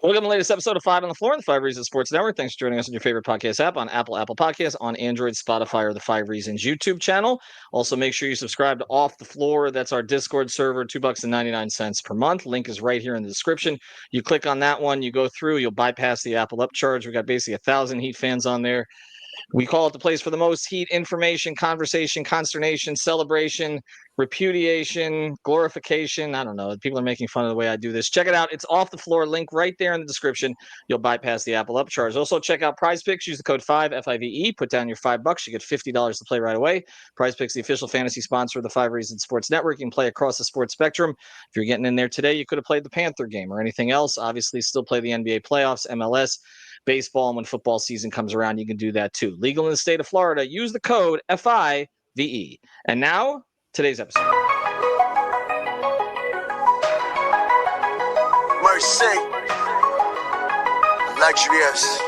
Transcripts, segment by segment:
Welcome to the latest episode of Five on the Floor on the Five Reasons Sports Network. Thanks for joining us on your favorite podcast app on Apple Podcasts, on Android, Spotify, or the Five Reasons YouTube channel. Also, make sure you subscribe to Off the Floor. That's our Discord server, $2.99 per month. Link is right here in the description. You click on that one, you go through, you'll bypass the Apple upcharge. We got basically 1,000 Heat fans on there. We call it the place for the most heat, information, conversation, consternation, celebration, repudiation, glorification. I don't know. People are making fun of the way I do this. Check it out. It's Off the Floor. Link right there in the description. You'll bypass the Apple upcharge. Also, check out Prize Picks. Use the code 5 FIVE. Put down your $5. You get $50 to play right away. Prize Picks, the official fantasy sponsor of the Five Reasons Sports Network. You can play across the sports spectrum. If you're getting in there today, you could have played the Panther game or anything else. Obviously, still play the NBA playoffs, MLS, baseball, and when football season comes around, you can do that too. Legal in the state of Florida. Use the code FIVE. And now, today's episode. Mercy, luxurious,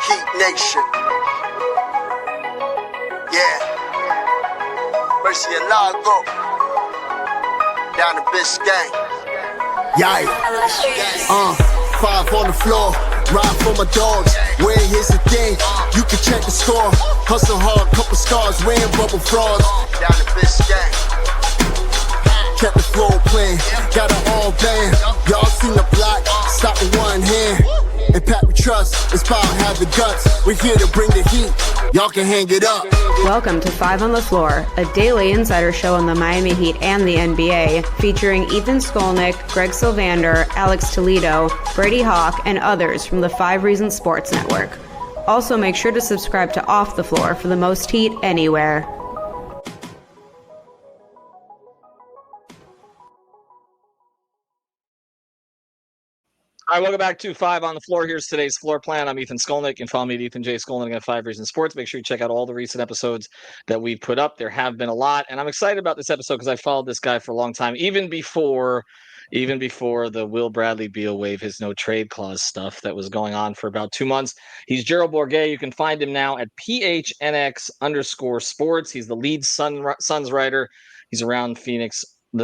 Heat Nation, yeah, Mercy and Lago, down to Biscayne, yeah, five on the floor, ride for my dogs, where here's the thing, you can check the score, hustle hard, couple scars, wearing bubble frogs, down to Biscayne. Kept the flow playing, got it all band. Y'all seen the block, stop with one hand. And Pat we trust, it's about have the guts. We're here to bring the heat, y'all can hang it up. Welcome to Five on the Floor, a daily insider show on the Miami Heat and the NBA, featuring Ethan Skolnick, Greg Sylvander, Alex Toledo, Brady Hawk, and others from the Five Reasons Sports Network. Also, make sure to subscribe to Off the Floor for the most heat anywhere. All right, welcome back to Five on the Floor. Here's today's floor plan. I'm Ethan Skolnick. You can follow me at Ethan J. Skolnick at Five Reasons Sports. Make sure you check out all the recent episodes that we've put up. There have been a lot, and I'm excited about this episode because I followed this guy for a long time, even before the Will Bradley Beal waive his no trade clause stuff that was going on for about 2 months. He's Gerald Bourguet. You can find him now at PHNX_sports. He's the lead Suns writer. He's around the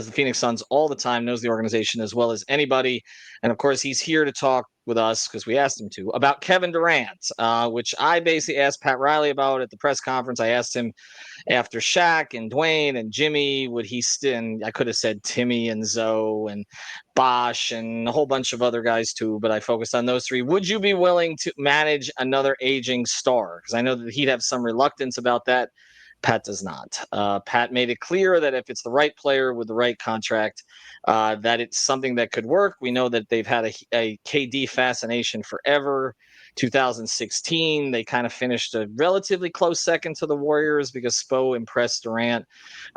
Phoenix Suns all the time, knows the organization as well as anybody. And of course, he's here to talk with us because we asked him to about Kevin Durant, which I basically asked Pat Riley about at the press conference. I asked him after Shaq and Dwayne and Jimmy, would he and I could have said Timmy and Zoe and Bosh and a whole bunch of other guys too, but I focused on those three. Would you be willing to manage another aging star? Because I know that he'd have some reluctance about that. Pat does not. Pat made it clear that if it's the right player with the right contract, that it's something that could work. We know that they've had a KD fascination forever. 2016, they kind of finished a relatively close second to the Warriors because Spo impressed Durant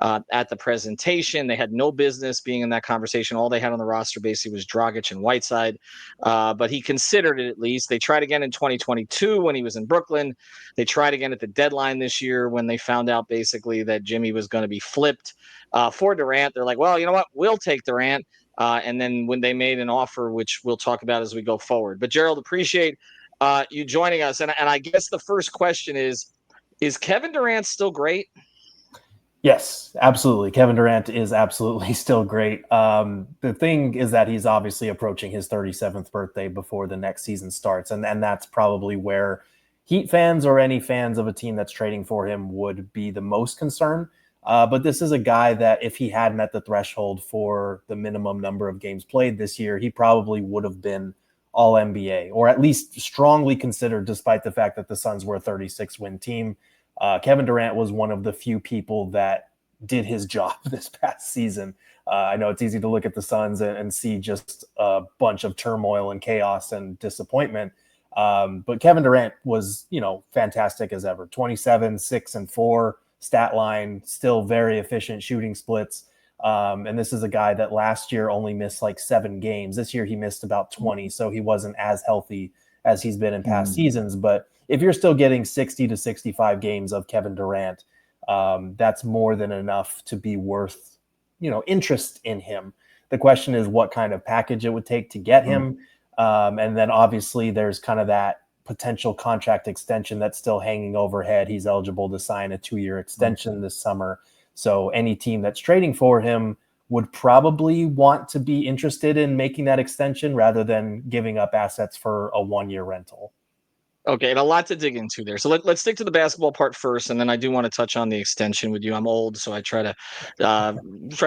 at the presentation. They had no business being in that conversation. All they had on the roster basically was Dragic and Whiteside, but he considered it at least. They tried again in 2022 when he was in Brooklyn. They tried again at the deadline this year when they found out basically that Jimmy was going to be flipped for Durant. They're like, well, you know what? We'll take Durant. And then when they made an offer, which we'll talk about as we go forward. But Gerald, appreciate you joining us. And I guess the first question is Kevin Durant still great? Yes, absolutely. Kevin Durant is absolutely still great. The thing is that he's obviously approaching his 37th birthday before the next season starts. And that's probably where Heat fans or any fans of a team that's trading for him would be the most concerned. But this is a guy that if he had met the threshold for the minimum number of games played this year, he probably would have been all NBA, or at least strongly considered, despite the fact that the Suns were a 36-win team. Kevin Durant was one of the few people that did his job this past season. I know it's easy to look at the Suns and see just a bunch of turmoil and chaos and disappointment. But Kevin Durant was, fantastic as ever. 27, 6, and 4 stat line, still very efficient shooting splits. And this is a guy that last year only missed like 7 games. This year he missed about 20, so he wasn't as healthy as he's been in past seasons. But if you're still getting 60 to 65 games of Kevin Durant, that's more than enough to be worth, interest in him. The question is what kind of package it would take to get him. And then obviously there's kind of that potential contract extension that's still hanging overhead. He's eligible to sign a 2-year extension this summer. So any team that's trading for him would probably want to be interested in making that extension rather than giving up assets for a 1-year rental. Okay, and a lot to dig into there. So let's stick to the basketball part first, and then I do want to touch on the extension with you. I'm old, so I try to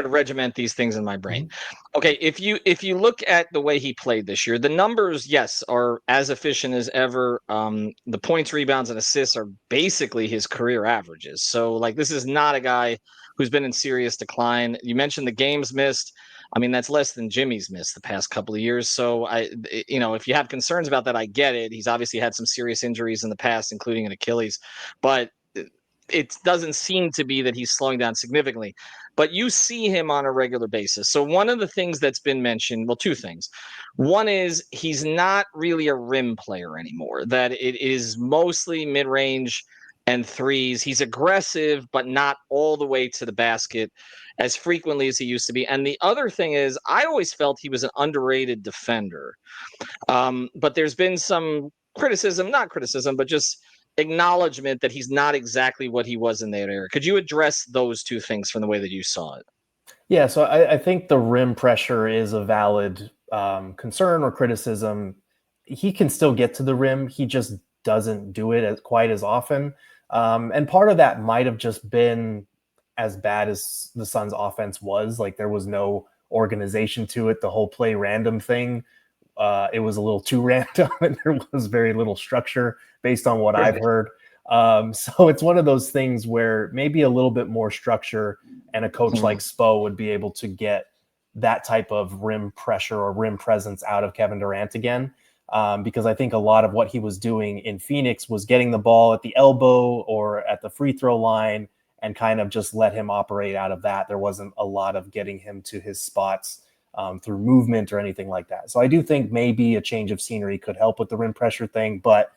regiment these things in my brain. Okay, if you look at the way he played this year, the numbers, yes, are as efficient as ever. The points, rebounds, and assists are basically his career averages. So like this is not a guy who's been in serious decline. You mentioned the games missed. I mean, that's less than Jimmy's missed the past couple of years. So if you have concerns about that, I get it. He's obviously had some serious injuries in the past, including an Achilles, but it doesn't seem to be that he's slowing down significantly. But you see him on a regular basis. So one of the things that's been mentioned, well, two things. One is he's not really a rim player anymore, that it is mostly mid-range and threes. He's aggressive, but not all the way to the basket as frequently as he used to be. And the other thing is, I always felt he was an underrated defender. But there's been some criticism, not criticism, but just acknowledgement that he's not exactly what he was in that era. Could you address those two things from the way that you saw it? Yeah, so I think the rim pressure is a valid concern or criticism. He can still get to the rim. He just doesn't do it quite as often. And part of that might have just been as bad as the Suns' offense was. Like there was no organization to it. The whole play random thing, it was a little too random, and there was very little structure based on what I've heard. So it's one of those things where maybe a little bit more structure and a coach like Spo would be able to get that type of rim pressure or rim presence out of Kevin Durant again. Because I think a lot of what he was doing in Phoenix was getting the ball at the elbow or at the free throw line and kind of just let him operate out of that. There wasn't a lot of getting him to his spots through movement or anything like that. So I do think maybe a change of scenery could help with the rim pressure thing. But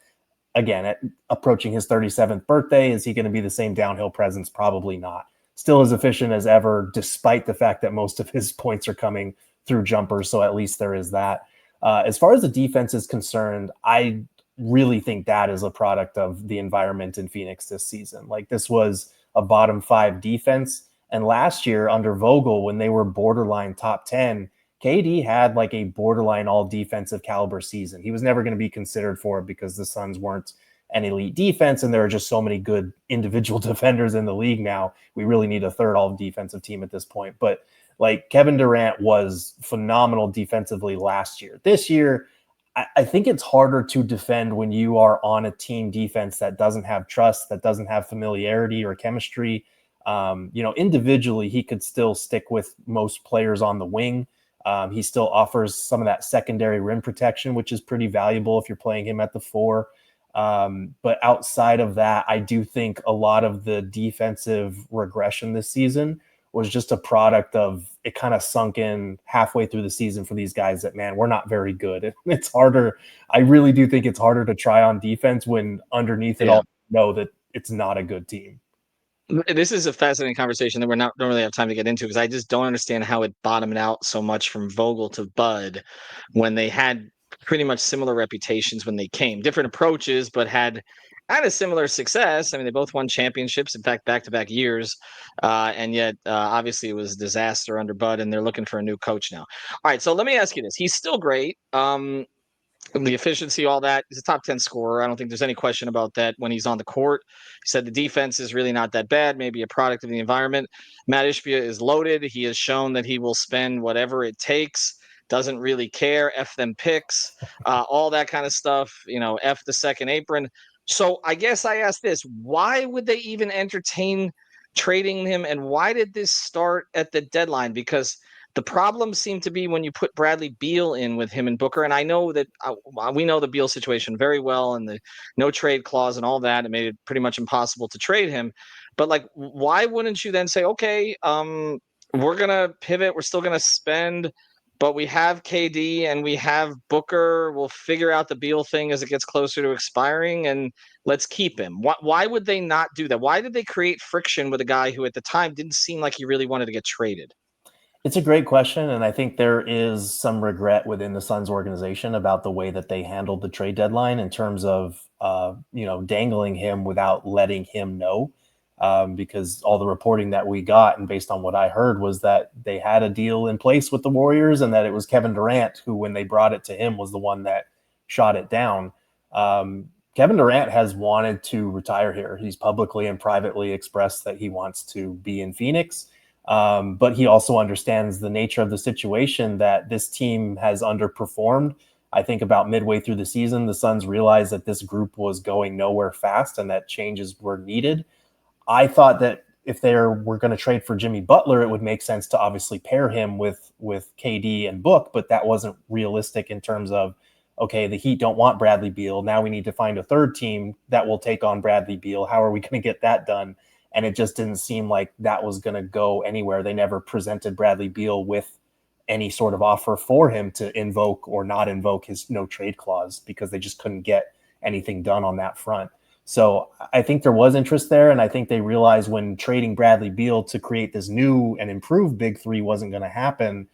again, approaching his 37th birthday, is he going to be the same downhill presence? Probably not. Still as efficient as ever, despite the fact that most of his points are coming through jumpers. So at least there is that. As far as the defense is concerned, I really think that is a product of the environment in Phoenix this season. Like this was a bottom 5 defense. And last year under Vogel, when they were borderline top 10, KD had like a borderline all defensive caliber season. He was never going to be considered for it because the Suns weren't an elite defense. And there are just so many good individual defenders in the league now. We really need a third all defensive team at this point. But like Kevin Durant was phenomenal defensively last year. This year, I think it's harder to defend when you are on a team defense that doesn't have trust, that doesn't have familiarity or chemistry. Individually, he could still stick with most players on the wing. He still offers some of that secondary rim protection, which is pretty valuable if you're playing him at the 4. But outside of that, I do think a lot of the defensive regression this season was just a product of it kind of sunk in halfway through the season for these guys that, man, we're not very good. It's harder. I really do think it's harder to try on defense when underneath it all, you know that it's not a good team. This is a fascinating conversation that don't really have time to get into because I just don't understand how it bottomed out so much from Vogel to Bud when they had pretty much similar reputations when they came. Different approaches, but had a similar success. I mean, they both won championships, in fact, back-to-back years. And yet, obviously, it was a disaster under Bud, and they're looking for a new coach now. All right, so let me ask you this. He's still great. The efficiency, all that. He's a top 10 scorer. I don't think there's any question about that when he's on the court. He said the defense is really not that bad, maybe a product of the environment. Matt Ishbia is loaded. He has shown that he will spend whatever it takes, doesn't really care, F them picks, all that kind of stuff, F the second apron. So I guess I ask this, why would they even entertain trading him, and why did this start at the deadline? Because the problem seemed to be when you put Bradley Beal in with him and Booker. And I know that we know the Beal situation very well and the no trade clause and all that. It made it pretty much impossible to trade him. But like, why wouldn't you then say, okay, we're going to pivot. We're still going to spend, but we have KD and we have Booker. We'll figure out the Beal thing as it gets closer to expiring and let's keep him. Why would they not do that? Why did they create friction with a guy who at the time didn't seem like he really wanted to get traded? It's a great question, and I think there is some regret within the Suns organization about the way that they handled the trade deadline in terms of, dangling him without letting him know. because all the reporting that we got and based on what I heard was that they had a deal in place with the Warriors and that it was Kevin Durant who, when they brought it to him, was the one that shot it down. Kevin Durant has wanted to retire here. He's publicly and privately expressed that he wants to be in Phoenix. But he also understands the nature of the situation, that this team has underperformed. I think about midway through the season, the Suns realized that this group was going nowhere fast and that changes were needed. I thought that if they were going to trade for Jimmy Butler, it would make sense to obviously pair him with KD and Book, but that wasn't realistic in terms of, okay, the Heat don't want Bradley Beal. Now we need to find a third team that will take on Bradley Beal. How are we going to get that done? And it just didn't seem like that was going to go anywhere. They never presented Bradley Beal with any sort of offer for him to invoke or not invoke his no trade clause because they just couldn't get anything done on that front. So I think there was interest there. And I think they realized when trading Bradley Beal to create this new and improved big three wasn't going to happen.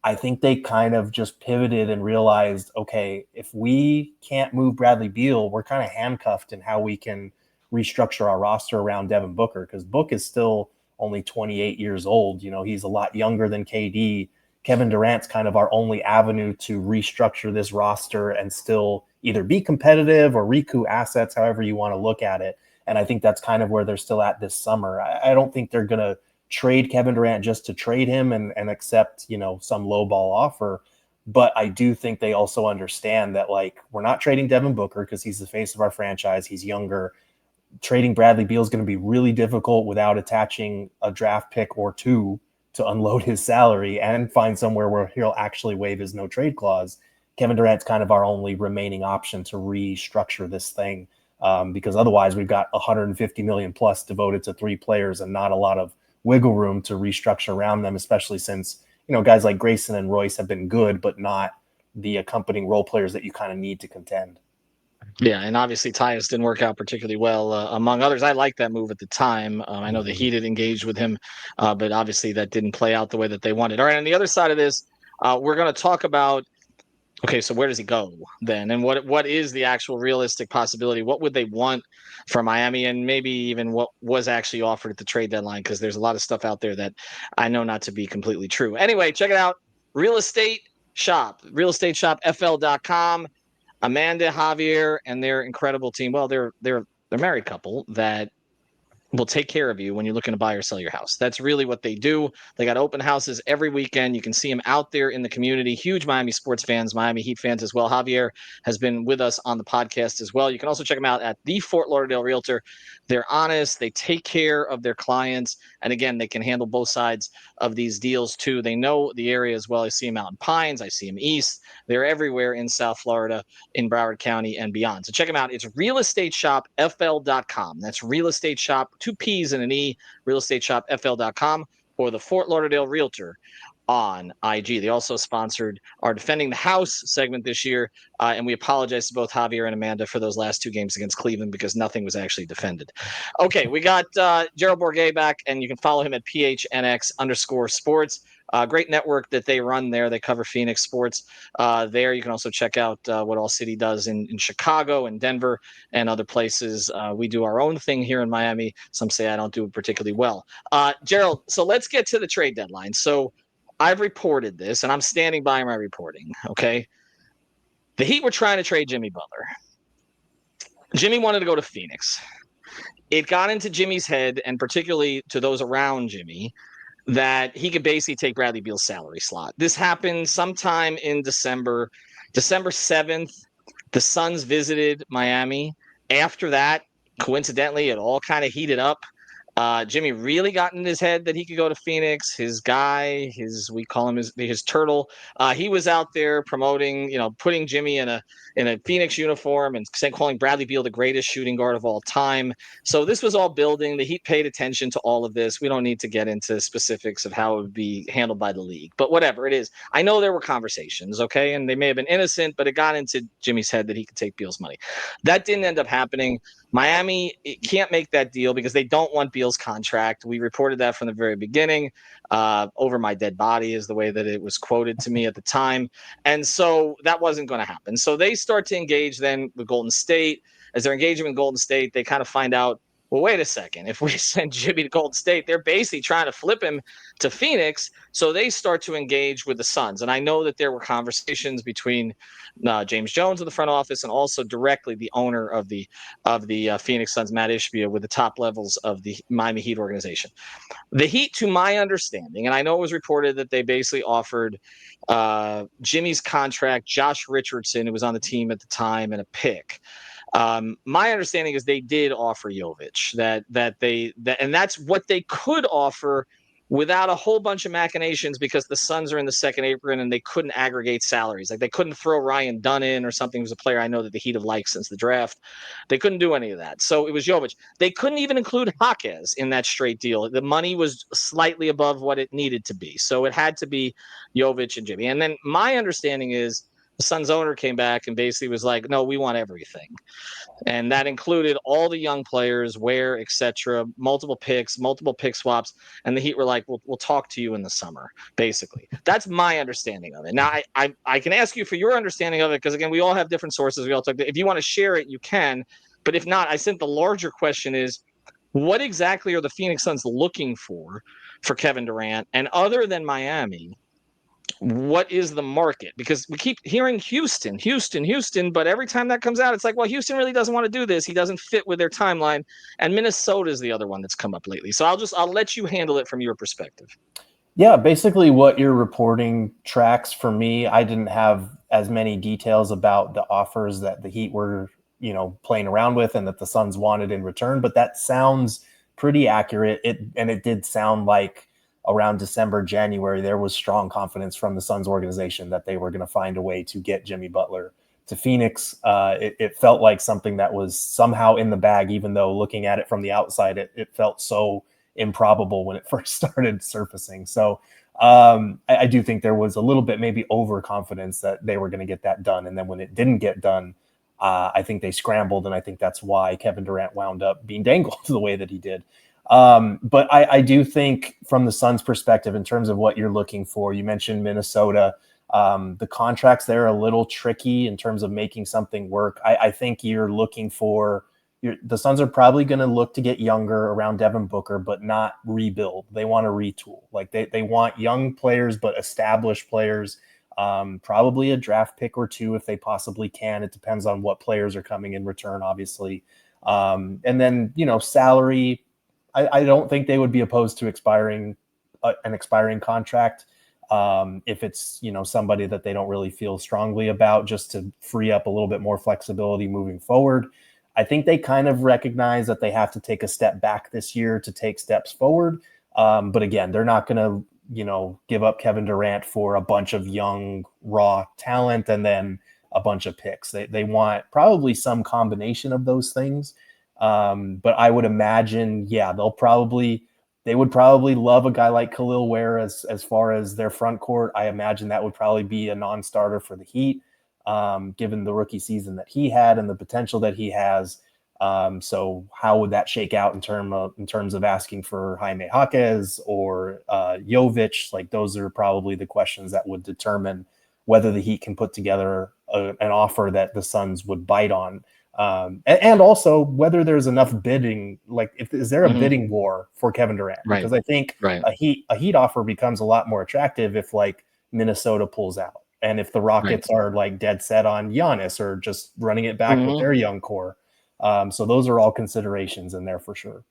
I think they kind of just pivoted and realized, okay, if we can't move Bradley Beal, we're kind of handcuffed in how we can restructure our roster around Devin Booker, because Book is still only 28 years old. You know, he's a lot younger than KD. Kevin Durant's kind of our only avenue to restructure this roster and still either be competitive or recoup assets, however you want to look at it. And I think that's kind of where they're still at this summer. I don't think they're going to trade Kevin Durant just to trade him and accept, you know, some low ball offer. But I do think they also understand that, like, we're not trading Devin Booker because he's the face of our franchise. He's younger. Trading Bradley Beal is going to be really difficult without attaching a draft pick or two to unload his salary and find somewhere where he'll actually waive his no trade clause. Kevin Durant's kind of our only remaining option to restructure this thing, because otherwise we've got 150 million plus devoted to three players and not a lot of wiggle room to restructure around them, especially since, you know, guys like Grayson and Royce have been good, but not the accompanying role players that you kind of need to contend. Yeah, and obviously Tyus didn't work out particularly well, among others. I liked that move at the time. I know the Heat had engaged with him, but obviously that didn't play out the way that they wanted. All right, on the other side of this, we're going to talk about, okay, so where does he go then? And what is the actual realistic possibility? What would they want from Miami, and maybe even what was actually offered at the trade deadline? Because there's a lot of stuff out there that I know not to be completely true. Anyway, check it out. Real Estate Shop, realestateshopfl.com. Amanda, Javier, and their incredible team. Well, they're a married couple that will take care of you when you're looking to buy or sell your house. That's really what they do. They got open houses every weekend. You can see them out there in the community. Huge Miami sports fans, Miami Heat fans as well. Javier has been with us on the podcast as well. You can also check them out at the Fort Lauderdale Realtor. They're honest. They take care of their clients. And again, they can handle both sides of these deals too. They know the area as well. I see them out in Pines. I see them east. They're everywhere in South Florida, in Broward County and beyond. So check them out. It's realestateshopfl.com. That's Real Estate Shop, 2 P's and an E, realestateshopfl.com, or the Fort Lauderdale Realtor on IG. They also sponsored our Defending the House segment this year, and we apologize to both Javier and Amanda for those last 2 games against Cleveland because nothing was actually defended. Okay, we got Gerald Bourguet back, and you can follow him at PHNX_sports. Great network that they run there. They cover Phoenix sports there. You can also check out what All City does in Chicago and Denver and other places. We do our own thing here in Miami. Some say I don't do it particularly well. Gerald, so let's get to the trade deadline. So I've reported this, and I'm standing by my reporting, okay? The Heat were trying to trade Jimmy Butler. Jimmy wanted to go to Phoenix. It got into Jimmy's head, and particularly to those around Jimmy, that he could basically take Bradley Beal's salary slot. This happened sometime in December 7th. The Suns visited Miami. After that, coincidentally, it all kind of heated up. Jimmy really got in his head that he could go to Phoenix. His guy, we call him his turtle. He was out there promoting, putting Jimmy in a Phoenix uniform and calling Bradley Beal the greatest shooting guard of all time. So this was all building. The Heat paid attention to all of this. We don't need to get into specifics of how it would be handled by the league, but whatever it is, I know there were conversations, okay, and they may have been innocent, but it got into Jimmy's head that he could take Beal's money. That didn't end up happening. Miami can't make that deal because they don't want Beal's contract. We reported that from the very beginning. Over my dead body is the way that it was quoted to me at the time. And so that wasn't going to happen. So they start to engage then with Golden State. As they're engaging with Golden State, they kind of find out well, wait a second. If we send Jimmy to Golden State, they're basically trying to flip him to Phoenix. So they start to engage with the Suns. And I know that there were conversations between James Jones of the front office and also directly the owner of the Phoenix Suns, Matt Ishbia, with the top levels of the Miami Heat organization. The Heat, to my understanding, and I know it was reported that they basically offered Jimmy's contract, Josh Richardson, who was on the team at the time, and a pick. My understanding is they did offer Jovic and that's what they could offer without a whole bunch of machinations because the Suns are in the second apron and they couldn't aggregate salaries. Like they couldn't throw Ryan Dunn in or something who's a player I know that the Heat have liked since the draft. They couldn't do any of that. So it was Jovic. They couldn't even include Jaquez in that straight deal. The money was slightly above what it needed to be. So it had to be Jovic and Jimmy. And then my understanding is the Suns owner came back and basically was like, no, we want everything. And that included all the young players, Ware, etc., multiple picks, multiple pick swaps. And the Heat were like, we'll talk to you in the summer, basically. That's my understanding of it. Now, I can ask you for your understanding of it because, again, we all have different sources. We all talk. If you want to share it, you can. But if not, I think the larger question is, what exactly are the Phoenix Suns looking for Kevin Durant? And other than Miami, what is the market? Because we keep hearing Houston, but every time that comes out, it's like, well, Houston really doesn't want to do this. He doesn't fit with their timeline. And Minnesota is the other one that's come up lately. So I'll let you handle it from your perspective. Yeah, basically what you're reporting tracks for me. I didn't have as many details about the offers that the Heat were, playing around with and that the Suns wanted in return, but that sounds pretty accurate. It did sound like around December, January, there was strong confidence from the Suns organization that they were going to find a way to get Jimmy Butler to Phoenix. It felt like something that was somehow in the bag, even though looking at it from the outside, it felt so improbable when it first started surfacing. So I do think there was a little bit maybe overconfidence that they were going to get that done. And then when it didn't get done, I think they scrambled. And I think that's why Kevin Durant wound up being dangled the way that he did. But I do think from the Suns' perspective, in terms of what you're looking for, you mentioned Minnesota. The contracts there are a little tricky in terms of making something work. I think you're looking for the Suns are probably going to look to get younger around Devin Booker, but not rebuild. They want to retool. Like they want young players, but established players. Probably a draft pick or two if they possibly can. It depends on what players are coming in return, obviously. And then, salary. I don't think they would be opposed to an expiring contract if it's, somebody that they don't really feel strongly about, just to free up a little bit more flexibility moving forward. I think they kind of recognize that they have to take a step back this year to take steps forward. But again, they're not going to, give up Kevin Durant for a bunch of young, raw talent and then a bunch of picks. They want probably some combination of those things. But I would imagine, they would probably love a guy like Khalil Ware as far as their front court. I imagine that would probably be a non-starter for the Heat, given the rookie season that he had and the potential that he has. So how would that shake out in terms of asking for Jaime Jaquez or Jovic? Like those are probably the questions that would determine whether the Heat can put together an offer that the Suns would bite on. And also whether there's enough bidding, is there a bidding war for Kevin Durant? Right. Because I think a Heat offer becomes a lot more attractive if Minnesota pulls out and if the Rockets are dead set on Giannis or just running it back with their young core. So those are all considerations in there for sure.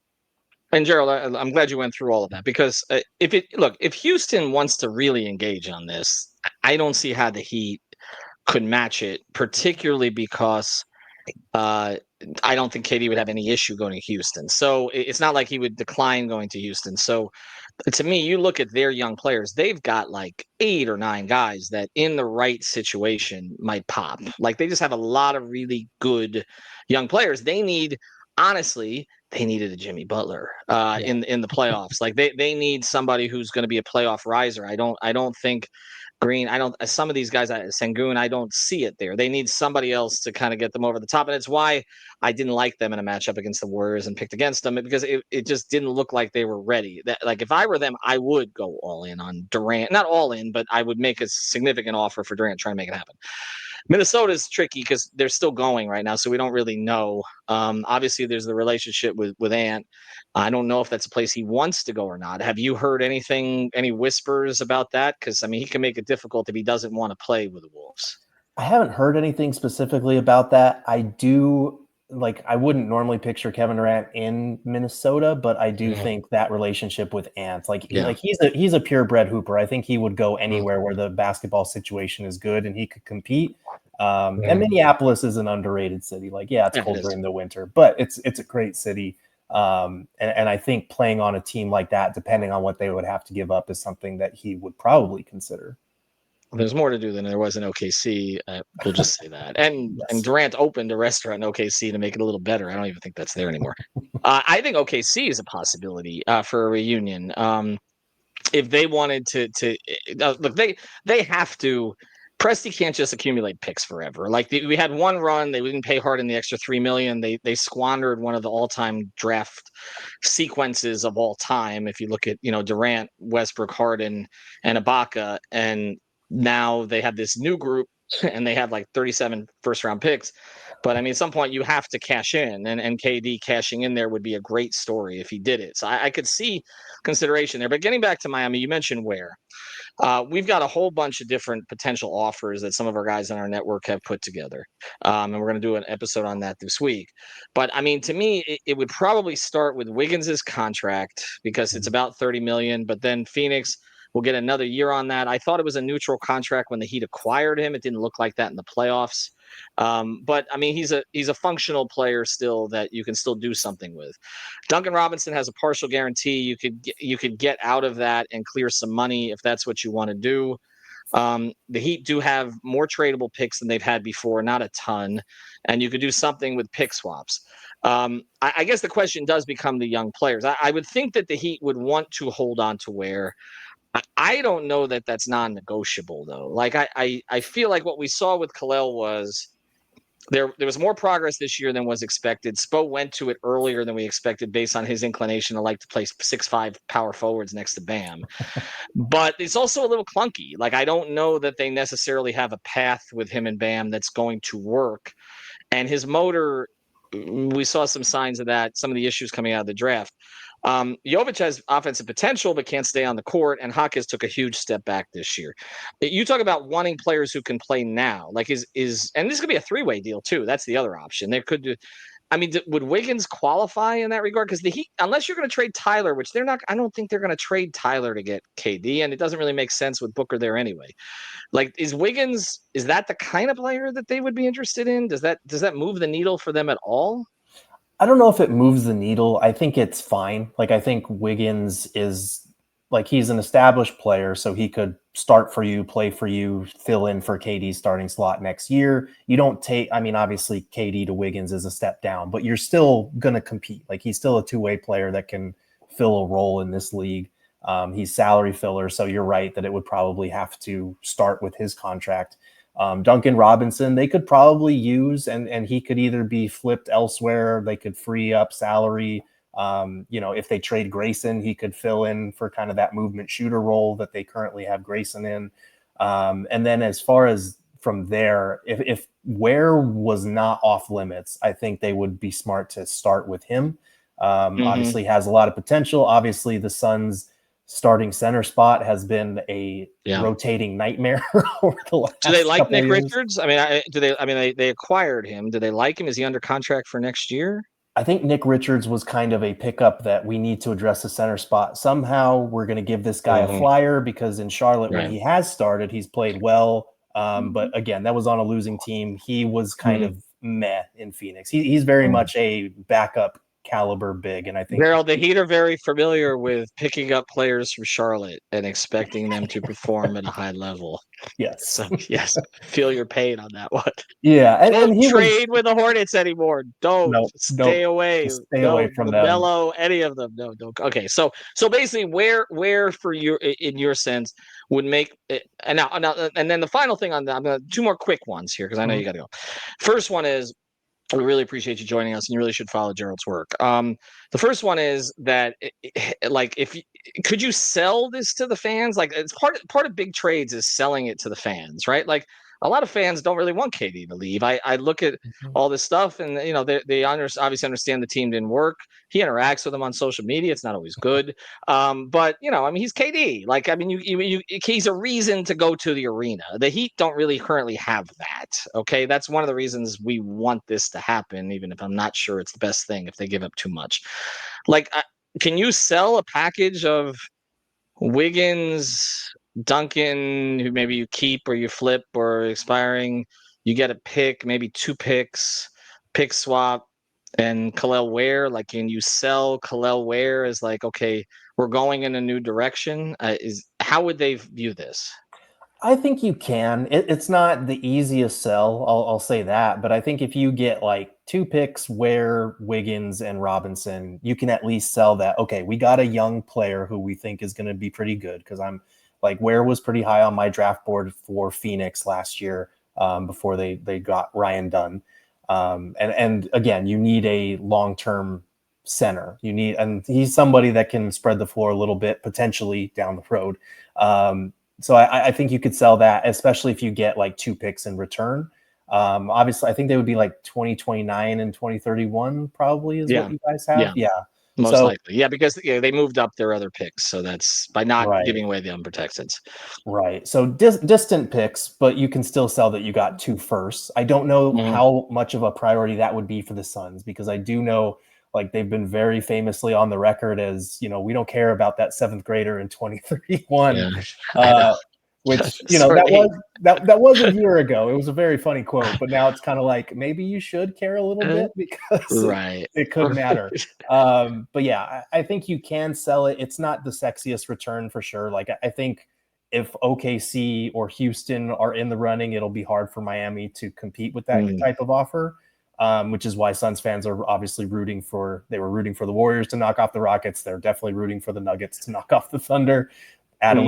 And Gerald, I'm glad you went through all of that because if Houston wants to really engage on this, I don't see how the Heat could match it, particularly because I don't think KD would have any issue going to Houston. So it's not like he would decline going to Houston. So to me, you look at their young players, they've got 8 or 9 guys that in the right situation might pop. They just have a lot of really good young players. They needed a Jimmy Butler in the playoffs. They need somebody who's going to be a playoff riser. I don't think Green, some of these guys, Sengun, I don't see it there. They need somebody else to kind of get them over the top. And it's why I didn't like them in a matchup against the Warriors and picked against them because it just didn't look like they were ready. If I were them, I would go all in on Durant. Not all in, but I would make a significant offer for Durant, try to make it happen. Minnesota's tricky because they're still going right now, so we don't really know. Obviously, there's the relationship with Ant. I don't know if that's a place he wants to go or not. Have you heard anything, any whispers about that? Because I mean, he can make it difficult if he doesn't want to play with the Wolves. I haven't heard anything specifically about that. I do like I wouldn't normally picture Kevin Durant in Minnesota, but I do think that relationship with Ant, like he's a purebred hooper. I think he would go anywhere where the basketball situation is good and he could compete. And Minneapolis is an underrated city. Like, yeah, it's cold during the winter, but it's a great city. And I think playing on a team like that, depending on what they would have to give up, is something that he would probably consider. There's more to do than there was in OKC. We'll just say that. And Durant opened a restaurant in OKC to make it a little better. I don't even think that's there anymore. I think OKC is a possibility for a reunion. If they wanted to look, they have to. Presti can't just accumulate picks forever. Like we had one run, they didn't pay Harden the extra $3 million. They squandered one of the all-time draft sequences of all time. If you look at Durant, Westbrook, Harden, and Ibaka, and now they have this new group and they have like 37 first-round picks. But I mean, at some point you have to cash in, and KD cashing in there would be a great story if he did it. So I could see consideration there. But getting back to Miami, you mentioned where. We've got a whole bunch of different potential offers that some of our guys on our network have put together. And we're going to do an episode on that this week. But I mean, to me, it would probably start with Wiggins's contract because it's about $30 million, but then Phoenix will get another year on that. I thought it was a neutral contract when the Heat acquired him. It didn't look like that in the playoffs. But I mean, he's a functional player still that you can still do something with. Duncan Robinson has a partial guarantee. You could get out of that and clear some money if that's what you want to do. The Heat do have more tradable picks than they've had before, not a ton, and you could do something with pick swaps. I guess the question does become the young players. I would think that the Heat would want to hold on to Ware. I don't know that that's non-negotiable though. Like I feel like what we saw with Khalil was there was more progress this year than was expected. Spo went to it earlier than we expected based on his inclination to like to play 6'5" power forwards next to Bam. But it's also a little clunky. Like I don't know that they necessarily have a path with him and Bam that's going to work. And his motor, we saw some signs of that, some of the issues coming out of the draft. Jovic has offensive potential, but can't stay on the court, and Hawkins took a huge step back this year. You talk about wanting players who can play now, like and this could be a three-way deal too. That's the other option. They could do. I mean, would Wiggins qualify in that regard? Because the Heat, unless you're going to trade Tyler, which they're not, I don't think they're going to trade Tyler to get KD, and it doesn't really make sense with Booker there anyway. Like, is that the kind of player that they would be interested in? Does that move the needle for them at all? I don't know if it moves the needle. I think it's fine. Like, I think Wiggins is like, he's an established player, so he could start for you, play for you, fill in for KD's starting slot next year. You don't take, I mean, obviously KD to Wiggins is a step down, but you're still going to compete. Like, he's still a two-way player that can fill a role in this league. He's salary filler, so you're right that it would probably have to start with his contract. Duncan Robinson, they could probably use, and he could either be flipped elsewhere. They could free up salary. If they trade Grayson, he could fill in for kind of that movement shooter role that they currently have Grayson in. And then as far as from there, if Ware was not off limits, I think they would be smart to start with him. Obviously has a lot of potential. Obviously the Suns starting center spot has been a rotating nightmare over the last. Do they like Nick Richards? I mean, they acquired him. Do they like him? Is he under contract for next year? I think Nick Richards was kind of a pickup that we need to address the center spot. Somehow we're going to give this guy a flyer because in Charlotte, when he has started, he's played well. But again, that was on a losing team. He was kind of meh in Phoenix. He's very much a backup caliber big, and I think Gerald, the Heat are very familiar with picking up players from Charlotte and expecting them to perform at a high level. Yes. So yes, feel your pain on that one. Yeah, and he trade with the Hornets anymore. Stay away. Stay away from LaMelo, any of them. No, don't. Okay, so basically, where for you in your sense would make it, and now and then the final thing on that. I'm gonna two more quick ones here because I know you got to go. First one is, we really appreciate you joining us, and you really should follow Gerald's work. The first one is that, like, if could you sell this to the fans? Like, it's part of big trades is selling it to the fans, right? Like, a lot of fans don't really want KD to leave. I look at all this stuff, and they obviously understand the team didn't work. He interacts with them on social media. It's not always good, but I mean, he's KD. Like, I mean, he's a reason to go to the arena. The Heat don't really currently have that. Okay, that's one of the reasons we want this to happen, even if I'm not sure it's the best thing if they give up too much. Like, can you sell a package of Wiggins, Duncan, who maybe you keep or you flip or expiring? You get a pick, maybe 2 picks, pick swap, and Khalil Ware? Like, can you sell Khalil Ware as like, okay, we're going in a new direction? How would they view this? I think you can. It's not the easiest sell, I'll say that. But I think if you get like 2 picks, Ware, Wiggins, and Robinson, you can at least sell that. Okay, we got a young player who we think is going to be pretty good, because I'm like, Ware was pretty high on my draft board for Phoenix last year, before they got Ryan Dunn. And again, you need a long-term center. And he's somebody that can spread the floor a little bit potentially down the road. So I think you could sell that, especially if you get like 2 picks in return. Obviously, I think they would be like 2029 and 2031 probably is what you guys have. Yeah. Most likely. Yeah, because they moved up their other picks. So that's by not giving away the unprotected. Right. So distant picks, but you can still sell that you got 2 firsts. I don't know how much of a priority that would be for the Suns, because I do know, like, they've been very famously on the record as, we don't care about that 7th grader in 2031, which, that was a year ago. It was a very funny quote, but now it's kind of like, maybe you should care a little bit, because it could matter. But yeah, I think you can sell it. It's not the sexiest return for sure. Like, I think if OKC or Houston are in the running, it'll be hard for Miami to compete with that type of offer. Which is why Suns fans are obviously rooting for the Warriors to knock off the Rockets. They're definitely rooting for the Nuggets to knock off the Thunder. Add a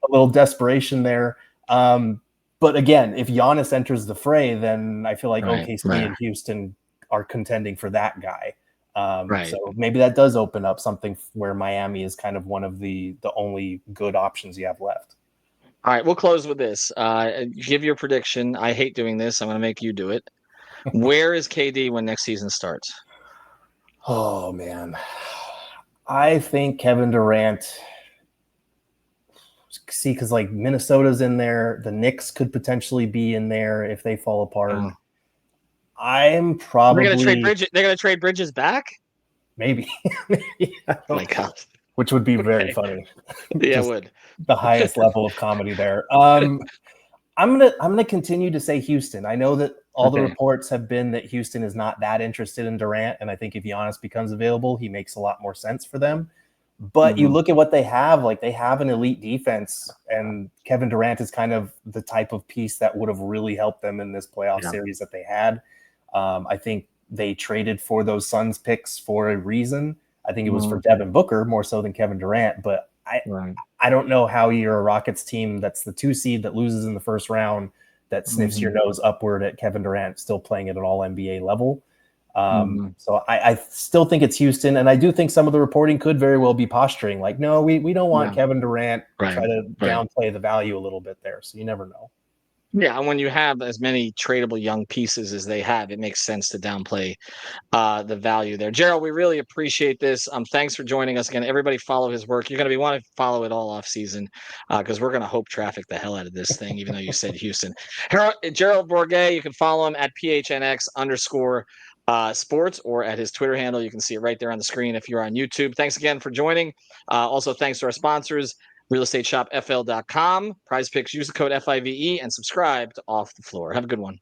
little desperation there. But again, if Giannis enters the fray, then I feel like OKC and Houston are contending for that guy. So maybe that does open up something where Miami is kind of one of the only good options you have left. All right, we'll close with this. Give your prediction. I hate doing this. I'm going to make you do it. Where is KD when next season starts? Oh, man. I think Kevin Durant. See, because like Minnesota's in there. The Knicks could potentially be in there if they fall apart. I'm probably. They're going to trade Bridges back? Maybe. Oh my God. Which would be very funny. Yeah, it would. The highest level of comedy there. I'm gonna continue to say Houston. I know that all the reports have been that Houston is not that interested in Durant, and I think if Giannis becomes available, he makes a lot more sense for them. But you look at what they have, like they have an elite defense, and Kevin Durant is kind of the type of piece that would have really helped them in this playoff series that they had. I think they traded for those Suns picks for a reason. I think it was for Devin Booker more so than Kevin Durant, but I don't know how you're a Rockets team that's the 2 seed that loses in the first round that sniffs your nose upward at Kevin Durant still playing at an all NBA level. So I still think it's Houston, and I do think some of the reporting could very well be posturing. Like, no, we don't want Kevin Durant. Try to downplay the value a little bit there. So you never know. Yeah, and when you have as many tradable young pieces as they have, it makes sense to downplay the value there. Gerald, we really appreciate this. Thanks for joining us again. Everybody follow his work. You're going to be wanting to follow it all off season because we're going to hope traffic the hell out of this thing, even though you said Houston. Gerald Bourguet, you can follow him at PHNX_sports or at his Twitter handle. You can see it right there on the screen if you're on YouTube. Thanks again for joining. Also, thanks to our sponsors, realestateshopfl.com, Prize Picks, use the code FIVE, and subscribe to Off the Floor. Have a good one.